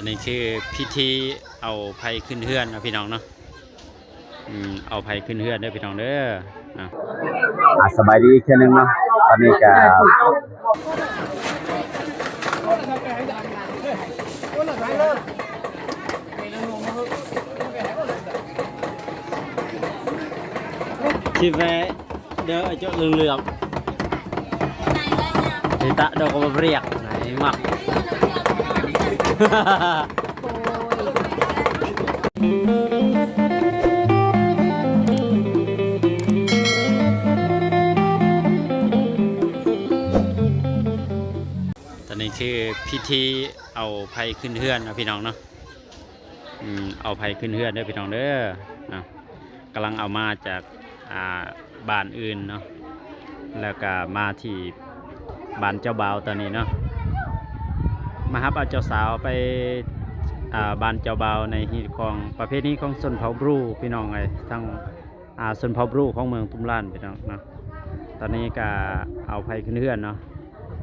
อนนี้ชื่อพิธีเอาไผ่ขึ้นเฮือนนะพี่น้องเนาะเอาไผ่ขึ้นเฮือนเด้อพี่น้องเด้อสบายดีแค่นึงเนาะตอนนี้ก็ชีแวเด้อเจ้าเหลืองๆนี่ตะดอกกระเรียกไหนมักตอนนี้ชื่อพิธีเอาไผ่ขึ้นเฮือนนะพี่น้องเนาะเอาไผ่ขึ้นเฮือนเด้อพี่น้องเด้อกำลังเอามาจากบ้านอื่นเนาะแล้วก็มาที่บ้านเจ้าบ่าวตอนนี้เนาะมาฮับเอาเจ้าสาวไปบ้านเจ้าบ่าวในฮีตของประเภทนี้ของชนเผ่าบรูพี่น้องไงทั้งชนเผ่าบรูของเมืองตุ้มล้านพี่น้องเนาะตอนนี้ก็เอาไผ่ขึ้นเฮือนเนาะ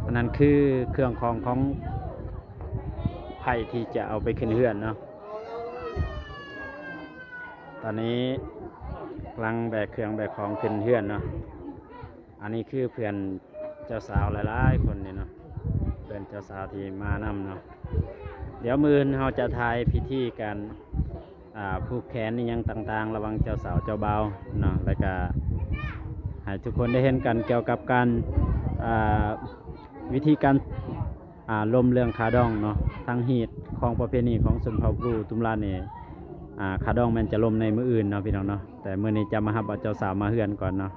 อันนั้นคือเครื่องของไผ่ที่จะเอาไปขึ้นเฮือนเนาะตอนนี้กำลังแบกเครื่องแบกของขึ้นเฮือนเนาะอันนี้คือเพื่อนเจ้าสาวหลายๆคนนี่เนาะเพื่อนเจ้าสาวที่มานำเนาะเดี๋ยวมื้อนี้เราจะทายพิธีการผูกแขนนี่ยังต่างๆระหว่างเจ้าสาวเจ้าบ่าวเนาะแล้วก็ให้ทุกคนได้เห็นกันเกี่ยวกับการวิธีการลมเรื่องคาดองเนาะทั้งฮีตของประเพณีของชนเผ่าบรูตุ้มลานนี่คาดองมันจะลมในมื้ออื่นเนาะพี่น้องเนาะแต่มื้อนี้จะมารับเอาเจ้าสาวมาเฮือนก่อนเนาะ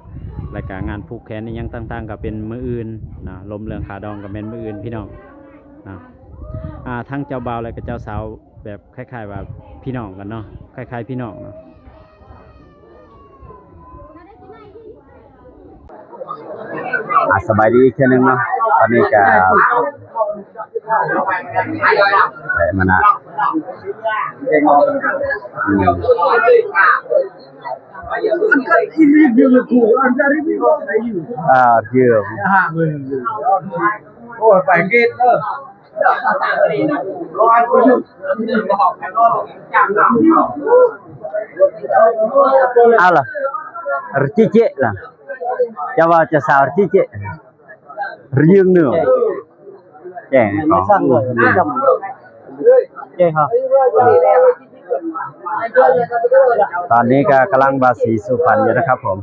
รายการงานผูกแขนนี่ยังต่างๆก็เป็นมื้ออื่นนะลมเรื่องคาดองก็เป็นมื้ออื่นพี่น้องนะทั้งเจ้าบ่าวและก็เจ้าสาวแบบคล้ายๆว่าพี่น้องกันเนาะคล้ายๆพี่น้องเนาะสบายดีแค่นึงเนาะตอนนี้ก็แต่มันchưa rồi phải kết nữa là chiche là cho vào cho sao chiche riêng nữa trẻ có chơi hả ตอนนี้ก็กำลังบาสีสุพรรณอยู่นะครับผม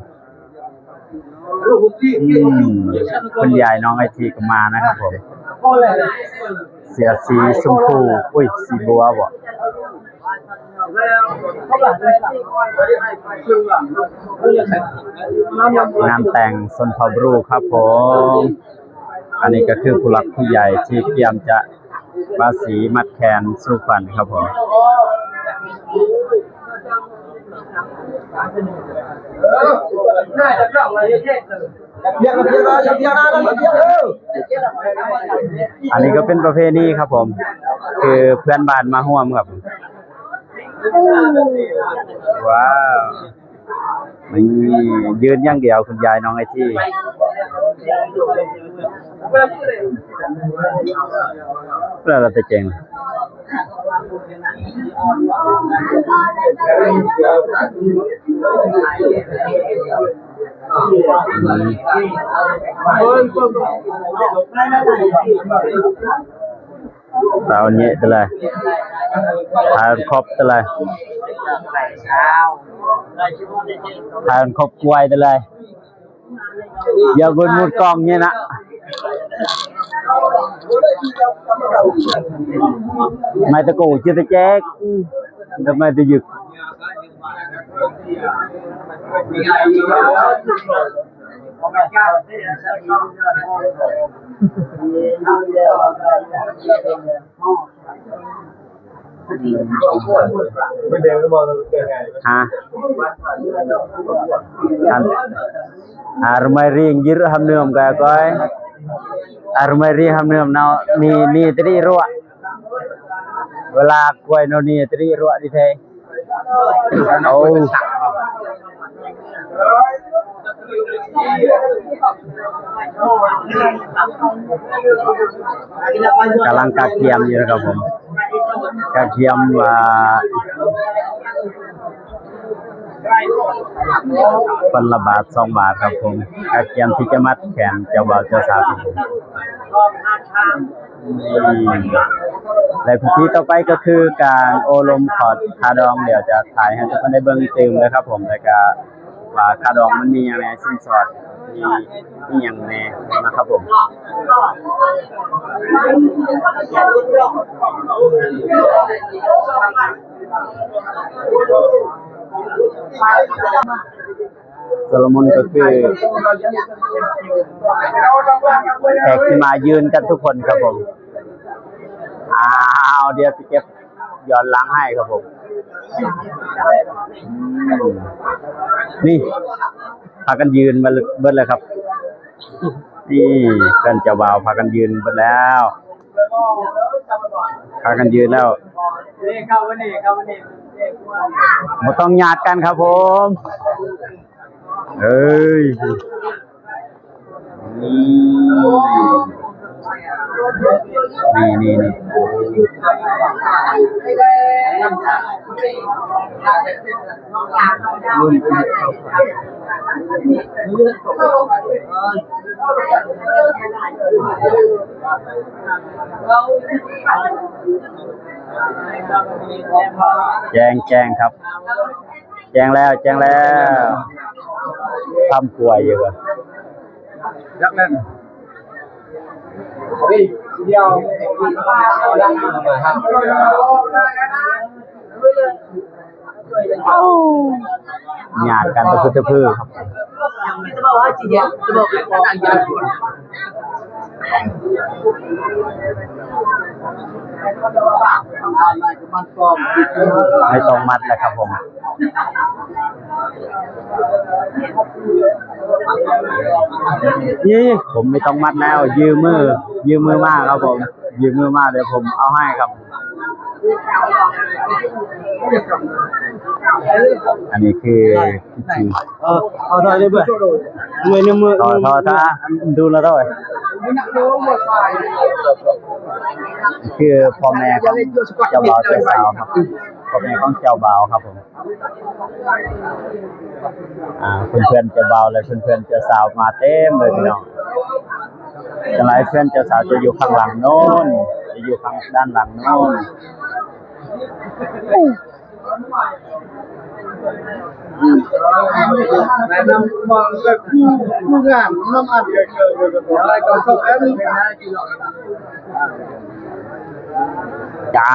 คุณยายน้องไอทีก็มานะครับผมเสื้อสีชมพูอุ้ยสีบัวบ่งานแต่งชนเผ่าบรูครับผมอันนี้ก็คือผู้หลักผู้ใหญ่ที่เตรียมจะบาสีมัดแขนสุพรรณครับผมอันนี้ก็เป็นประเพณีครับผมคือเพื่อนบ้านมาร่วมครับว้าวนี่ยืนอย่างเดียวคุณยายน้องไอที่เราจะเจ๋งtao nhẹ từ lại hai khóc từ lại hai khóc quay từ lại giờ vẫn một con như nè mày ta cổ chưa ta chết đợt mày ta giật rumah ring jir hamnum kaya koi rumah ring hamnum nào ni tadi ruak vala koi no ni tadi ruak di thay oh กำลังกักเกียมอยู่นะครับผม กระเทียมคนละบาท2 บาทครับผมกระเทียมที่จะมัดแขนเจ้าบ่าวเจ้าสาวและพิธีต่อไปก็คือการโอลมขอดคาดองเดี๋ยวจะถ่ายให้ทุกคนได้เบิ่งเต็มเลยครับผมแล้วก็ว่าคาดองมันมีอย่างไรสินสอดมีอย่างแน่นะครับผมโซโลมอนก็คือแขกที่มายืนกันทุกคนครับผมเดี๋ยวจะเก็บย้อนหลังให้ครับผมนี่พากันยืนมาเบิดเลยครับนี่กันเจ้าบ่าวพากันยืนเบิดแล้วพากันยืนแล้วบ่ต้องญาติกันครับผมเอ้ยนี่แจ้งครับแจ้งแล้วทำป่วยอยู่อ่ะยักเล่นเดียวงานกันตะพื้นครับไม่ต้องมัดแล้วครับผมนี่ผมไม่ต้องมัดแล้วยืมมือมากครับผมยืมมือมากเดี๋ยวผมเอาให้ครับอันนี้คือพิธีเอาถอยได้เบื่อมือถอยถ้าดูแล้วด้วยคือพ่อแม่ของเจ้าบ่าวเจ้าสาวครับพ่อแม่ของเจ้าบ่าวครับผมเพื่อนเจ้าบ่าวและเพื่อนเจ้าสาวมาเต็มเลยพี่น้องจะหลายเพื่อนเจ้าสาวจะอยู่ข้างหลังโน้นจะอยู่ข้างด้านหลังโน้นน้ำมันก็คู่งานน้ำอัดเกิดอะไรก็ชอบแอนจ้า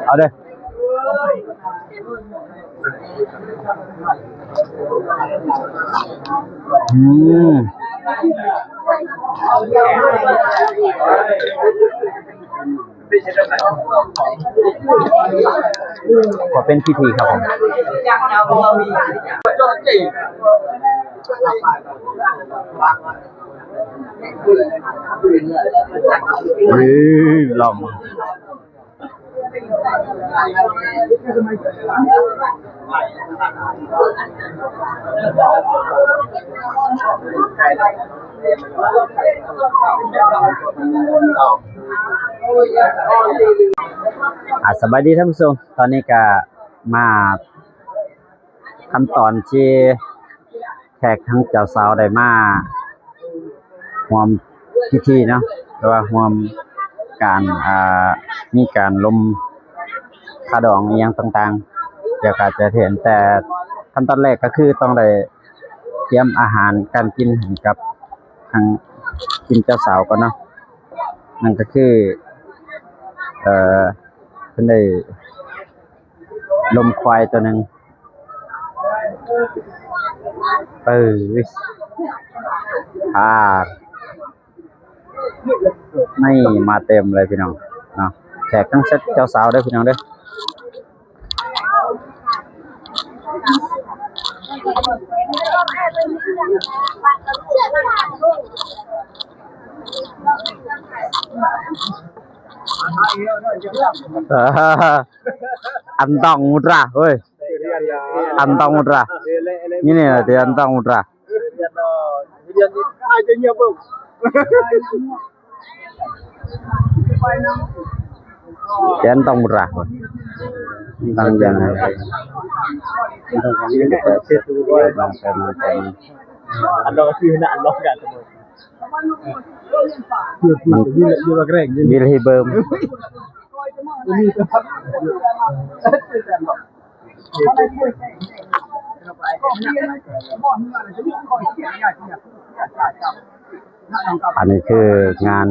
เอาเด้ขอเป็นพิธีครับผมลองสบายดีท่านผู้ชมตอนนี้ก็มาขั้นตอนที่แขกทั้งเจ้าสาวได้มาร่วมพิธีเนาะหรือว่าร่วมการมีการลมคาดองอย่างต่างๆเดี๋ยวก็จะเห็นแต่ขั้นตอนแรกก็คือต้องได้เตรียมอาหารการกินให้กับทางกินเจ้าสาวก่อนเนาะนั่นก็คือเพิ่นได้ลมควายตัวหนึ่งไม่มาเต็มเลยพี่น้องเนาะแขกทั้งเซตเจ้าสาวด้วยพี่น้องด้วยantong mudra oi antong mudra ini dia antong mudra Jangan tong murah. Tang jangan. Ada sih nak Allah enggak tuh. Bil hibam.อันนี้คืองาน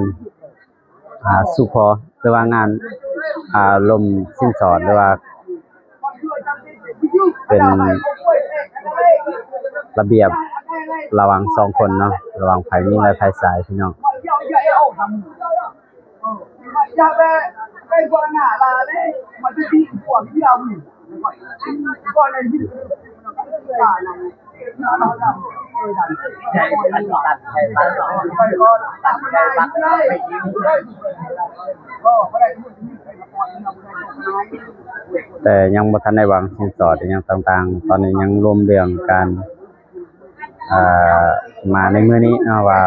สุพอหรือว่างานลมสิ้นสอดหรือว่าเป็นระเบียบระหว่างสองคนเนาะระหว่างฝ่ายหญิงและฝ่ายชายพี่น้องแต่ยังบ่ทันได้วางสินสอดยังต่างๆตอนนี้ยังรวมเรื่องการมาในมื้อนี้เนาะว่า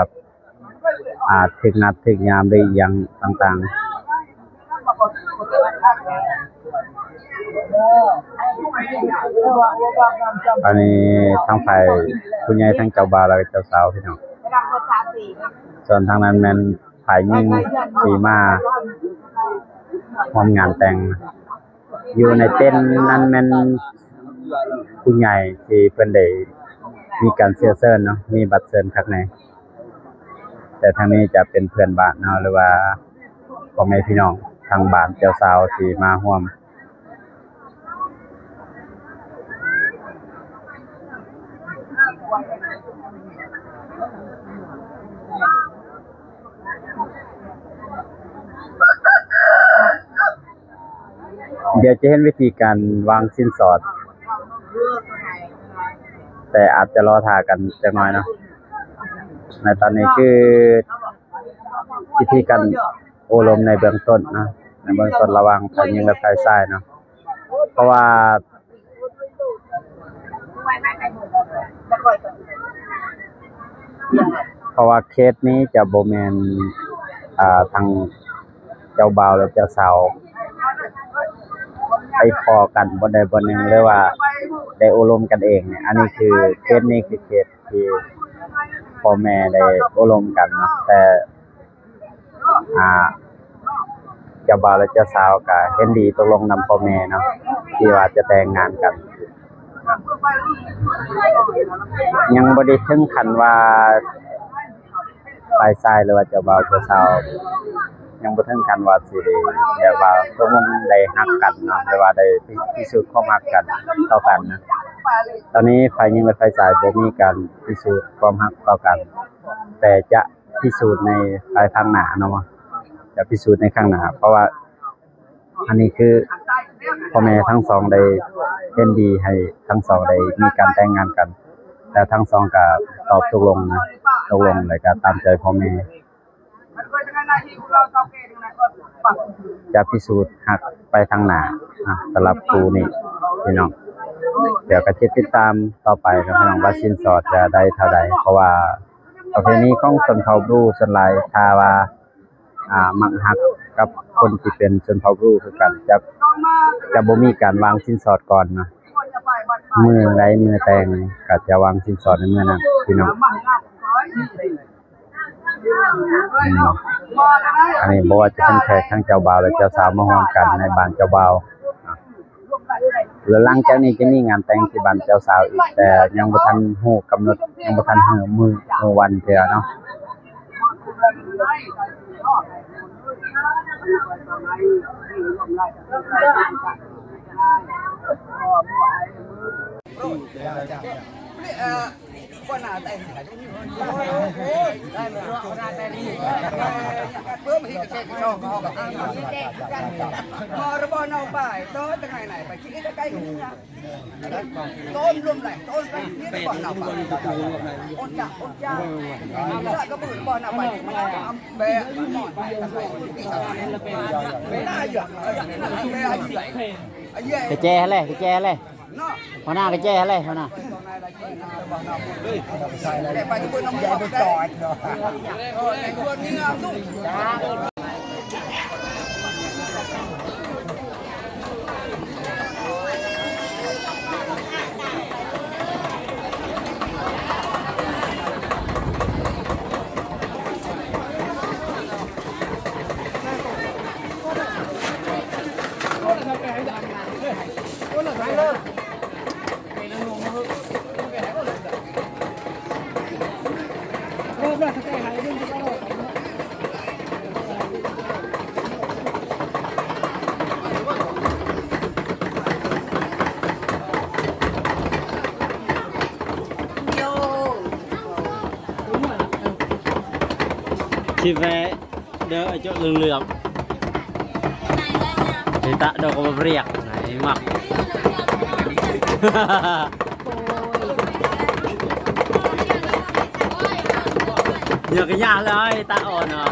ถึกนัดถึกยามได้หยังต่างๆอันนี้ทั้งฝ่ายผู้ใหญ่ทั้งเจ้าบ่าวและเจ้าสาวพี่น้องส่วนทางนั้นแม่นฝ่ายหญิงสีมาร่วมงานแต่งอยู่ในเต็นท์นั้นแม่นผู้ใหญ่ที่เพิ่นได้มีการเชิญเนาะมีบัตรเชิญข้างในแต่ทางนี้จะเป็นเพื่อนบ้านเนาะหรือว่าพ่อแม่พี่น้องทางบ้านเจ้าสาวที่มาร่วมเดี๋ยวจะเห็นวิธีการวางสินสอดแต่อาจจะรอท่ากันจักหน่อยเนาะในตอนนี้คือวิธีการโอลมในเบื้องต้นนะในเบื้องต้นระวังฝ่ายหญิงและฝ่ายชายเนาะเพราะว่าเคสนี้จะบ่แม่นทางเจ้าบ่าวและเจ้าสาวไปพอกันบ่ได้บ่หนึงหรือว่าได้อบรมกันเองเนี่ยอันนี้คือเคสนี้คือเคสที่พ่อแม่ได้อบรมกันเนาะแต่เจ้าบ่าวและเจ้าสาวก็เห็นดีตกลงนำพ่อแม่เนาะที่ว่าจะแต่งงานกันยังบ่ได้ถึงขั้นว่าฝ่ายชายหรือว่าเจ้าบ่าวเจ้าสาวยังบ่ถึงขั้นว่าสิได้แบบว่าตกลงได้ฮักกันเนาะหรือว่าได้พิสูจน์ความฮักกันต่อกันนะตอนนี้ฝ่ายหญิงและฝ่ายชายบ่มีการพิสูจน์ความฮักต่อกันแต่จะพิสูจน์ในภายภาคหน้าเนาะจะพิสูจน์ในข้างหน้าเพราะว่าอันนี้คือพ่อแม่ทั้งสองได้เป็นดีให้ทั้งสองได้มีการแต่งงานกันแต่ทั้งสองก็ตอบตกลงนะตกลงแล้วก็ตามใจพ่อแม่จะพิสูจน์หักไปทางหน้าสำหรับครูนี่พี่น้องเดี๋ยวก็จะติดตามต่อไปครับพี่น้องว่าสินสอดจะได้เท่าใดเพราะว่าประเพณีของชนเผ่าบลูส่วนหลายถ้าว่ามักฮักกับคนที่เป็นชนเผ่าบลูคือกันจะบ่มีการวางสินสอดก่อนนะมือใดมือแต่งก็จะวางสินสอดในมื้อนั้นพี่น้องอันนี้บ่ว่าจะเป็นแขกทั้งเจ้าบ่าวและเจ้าสาวมาร่วมกันในบ้านเจ้าบ่าวแล้วหลังจากนี้จะมีงานแต่งที่บ้านเจ้าสาวอีกแต่ยังบ่ทันฮู้กำหนดยังบ่ทันฮู้มื้อวันเทื่อเนาะกระแจเลย หัวหน้าก็แจ้อะไรหัวหน้า ชีแวเด้อไอ้เจ้าเหลืองๆที่ตะเดอกก็เรียกไหนมัก เดี๋ยวก็ยากเลยตาอ่อนเนาะ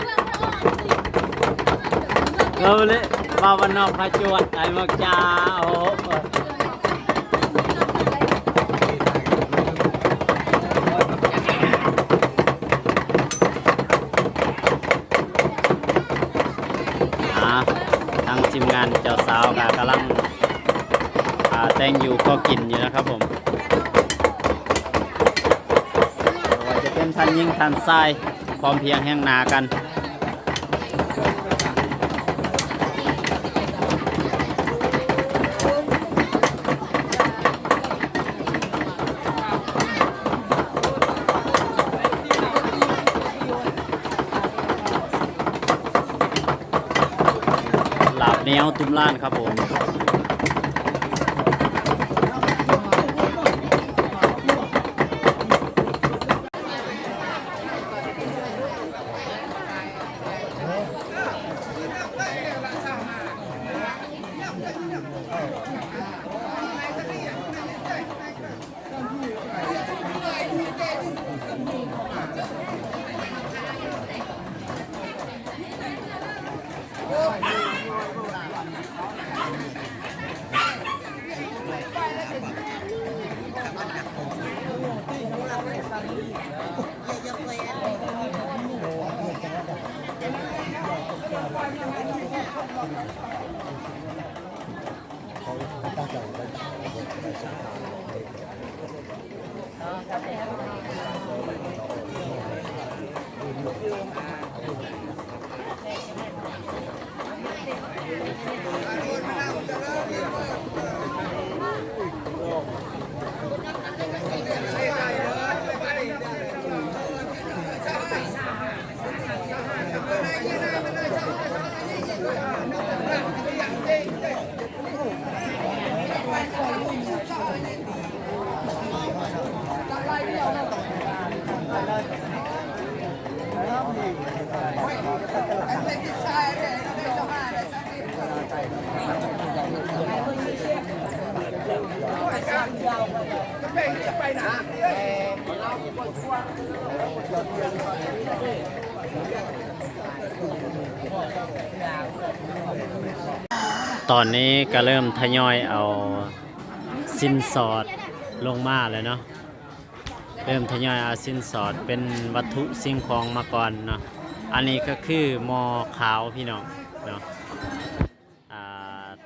เราเลยมาวันนอกพาจวดไอ้มักจ้าโอ้ทางทีมงานเจ้าสาวกำลังแต่งอยู่ก็กินอยู่นะครับผมว่าจะเป็นทันยิงทันทรายพร้อมเพียงแห่งนากันลาบเหนียวตุ้มล้านครับผม ตอนนี้ก็เริ่มทยอยเอาสินสอดลงมาเลยเนาะเริ่มทยอยเอาสินสอดเป็นวัตถุสิ่งของมาก่อนเนาะอันนี้ก็คือหม้อขาวพี่น้องเนาะ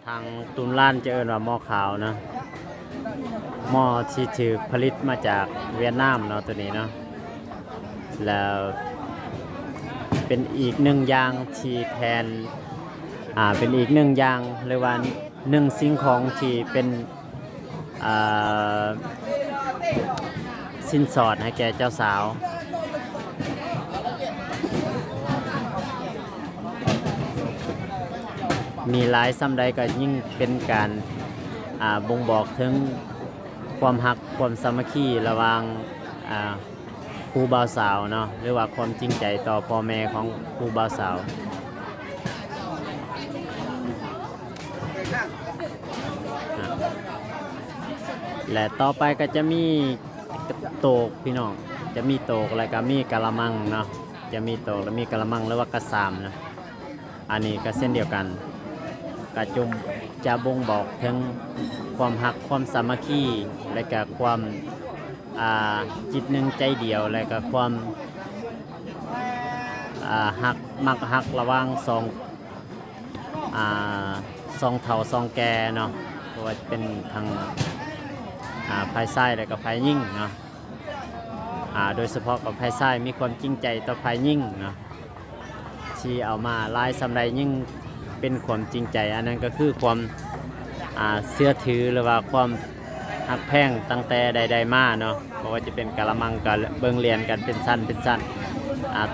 ทางตุนล้านจะเอิ้นว่าหม้อขาวเนาะหม้อที่ถือผลิตมาจากเวียดนามเนาะตัวนี้เนาะแล้วเป็นอีกหนึ่งอย่างที่แทนเป็นอีกหนึ่งอย่างหรือว่าหนึ่งสิ่งของที่เป็นสินสอดให้แก่เจ้าสาวมีหลายซ้ำใดก็ยิ่งเป็นการบ่งบอกถึงความฮักความสามัคคีระหว่างครูบ่าวสาวเนาะหรือว่าความจริงใจต่อพ่อแม่ของครูบ่าวสาวและต่อไปก็จะมีโตกพี่น้องจะมีโตกแล้วก็มีกะละมังเนาะจะมีโตกแล้วมีกะละมังหรือว่ากระสามนะอันนี้ก็เส้นเดียวกัน กระจุมจะบ่งบอกถึงความหักความสามัคคีและก็ความจิตหนึ่งใจเดียวและก็ความหักมักหักระหว่างสองเฒ่าสองแก่เนาะเพราะว่าเป็นทางฝ่ายซ้ายและก็ฝ่ายยิ่งเนาะโดยเฉพาะกับฝ่ายซ้ายมีความจริงใจต่อฝ่ายยิ่งเนาะที่เอามาลายสำไรยิ่งเป็นความจริงใจอันนั้นก็คือความเสื้อถือหรือว่าความหักแพงตั้งแต่ใดๆมาเนาะเพราะว่าจะเป็นกะละมังกับเบิ่งเรียนกันเป็นสั้นเป็นสั้น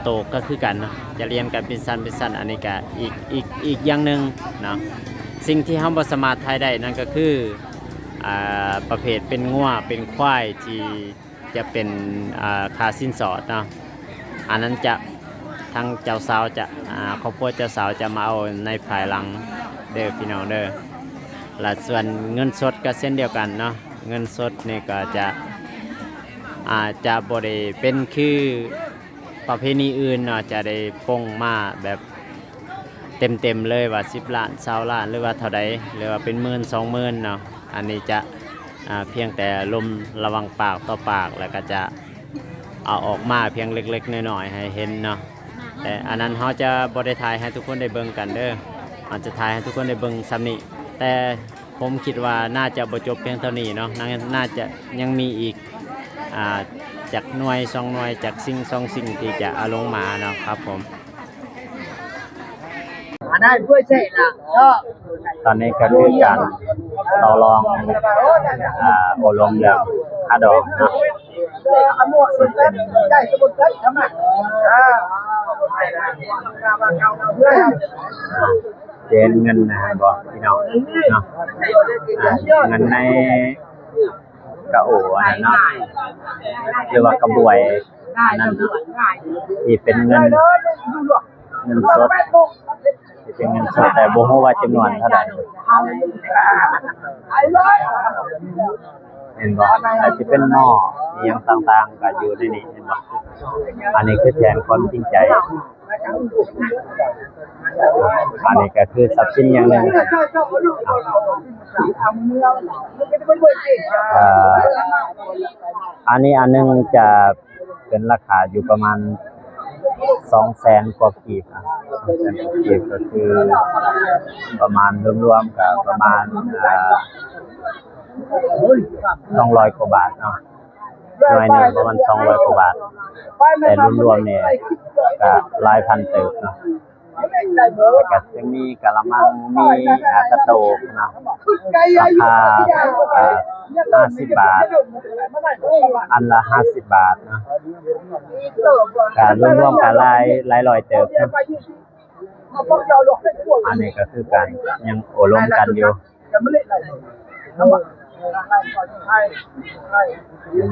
โตก็คือกันเนาะจะเรียนกันเป็นสั้นเป็นสั้นอันนี้ก็อีกอย่างหนึ่งเนาะสิ่งที่เฮาบ่สามารถทายได้นั่นก็คือประเภทเป็นงัวเป็นควายที่จะเป็นค่าสินสอดเนาะอันนั้นจะทางเจ้าสาวจะครอบครัวเจ้าสาวจะมาเอาในภายหลังเด้อพี่น้องเด้อและส่วนเงินสดก็เช่นเดียวกันเนาะเงินสดนี่ก็จะบ่ได้เป็นคือประเพณีอื่นเนาะจะได้ปงมาแบบเต็มเลยว่า10 ล้าน20 ล้านหรือว่าเท่าใดหรือว่าเป็น10,000 20,000เนาะอันนี้จะเพียงแต่ลมระวังปากต่อปากแล้วก็จะเอาออกมาเพียงเล็กๆน้อยๆให้เห็นเนาะแต่อันนั้นเขาจะบ่ได้ถ่ายให้ทุกคนได้เบิ่งกันเด้ออาจจะถ่ายให้ทุกคนได้เบิ่งซ้ำนี้แต่ผมคิดว่าน่าจะบ่จบเพียงเท่านี้เนาะน่าจะยังมีอีกจากหน่วย2 หน่วยจากสิ่ง2 สิ่งที่จะเอาลงมาเนาะครับผมตอนนี้ก็คือการต่อรองโอลมแบบค่าดอกเนาะเจนเงินบอกพี่น้องเนาะเงินในกระโออันนั้นเนาะหรือว่ากระบวยอันนั้นที่เป็นเงินสดที่เป็นเงินสดแต่บ่ฮู้ว่าจำนวนเท่าใดเห็นบ่อาจจะเป็นหม้ออีหยังต่างๆก็อยู่ในนี้เห็นบ่อันนี้คือแทนความจริงใจอันนี้ก็คือทรัพย์สินอย่างหนึ่งอันนี้อันนึงจะเป็นราคาอยู่ประมาณ200,000 กว่ากีบ200,000 กว่ากีบก็คือประมาณรวมๆกับประมาณ200 กว่าบาทเนาะหน่วยหนึ่งประมาณ200 กว่าบาทแต่รวมๆเนี่ยก็หลายพันเติบเนาะก็จะมีกะละมังมีกระโตกเนาะราคา50 บาทอันละ50 บาทเนาะก็รวมๆกันหลายร้อยเติบนะอันนี้ก็คือการยังโอลมกันอยู่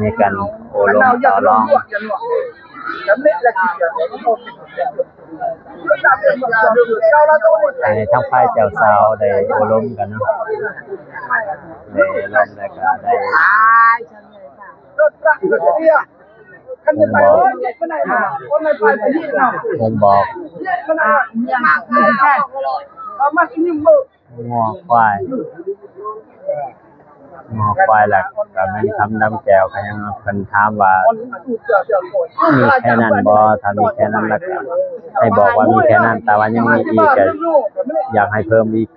มีการโอลมต่อรองในทั้งฝ่ายเจ้าสาวได้โอลมกันเนาะได้ลมแล้วก็ได้ผมบอกงัวควายแหละก็แม่นทำน้ำแก้วก็ยังเพิ่นถามว่ามีแค่นั้นบ่ถ้ามีแค่นั้นแล้วก็ให้บอกว่ามีแค่นั้นแต่ว่ายังมีอีกก็อยากให้เพิ่มอีก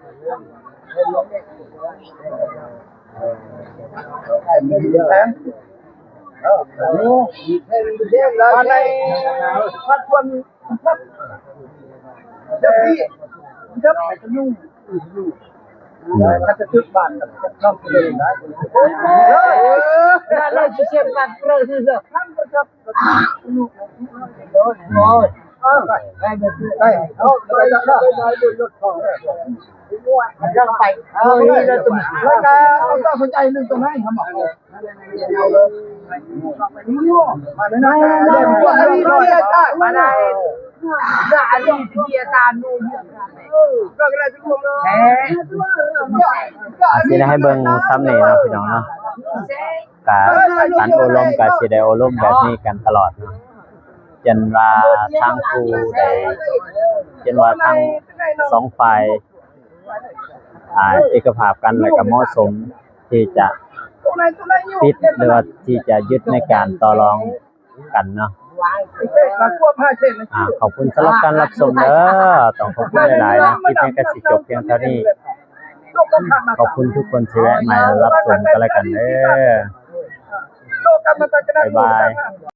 ถ้าจะทึกบ้านกับน้องเลยนะเราจะเช็ดบ้านเราที่เถอะท่านประจับได้เอาไปจับได้รถของยังไปนี่เราตุ้มแล้วก็เอาตั้งสนใจเรื่องตรงไหนครับหมอมาไหนเดี๋ยวพวกนี้เราจะได้มาไหนด่าดีเกียร์ตาโน้มก็กระไรทุกคนเลยสิได้ให้เบิ่งซ้ำนี่เนาะพี่น้องเนาะการโอลมก็สิได้โอลมแบบนี้กันตลอดเนาะจนว่าทางครูได้จนว่าทาง2 ฝ่าย เอกภาพกันและก็เหมาะสมที่จะปิดหรือว่าที่จะยึดในการต่อรองกันเนาะขอบคุณสำหรับการรับชมเด้อต้องขอบคุณหลายๆนะคลิปนี้ก็สิจบเพียงเท่านี้ขอบคุณทุกคนที่แวะมารับชมกันแล้วกันเด้อบ๊ายบาย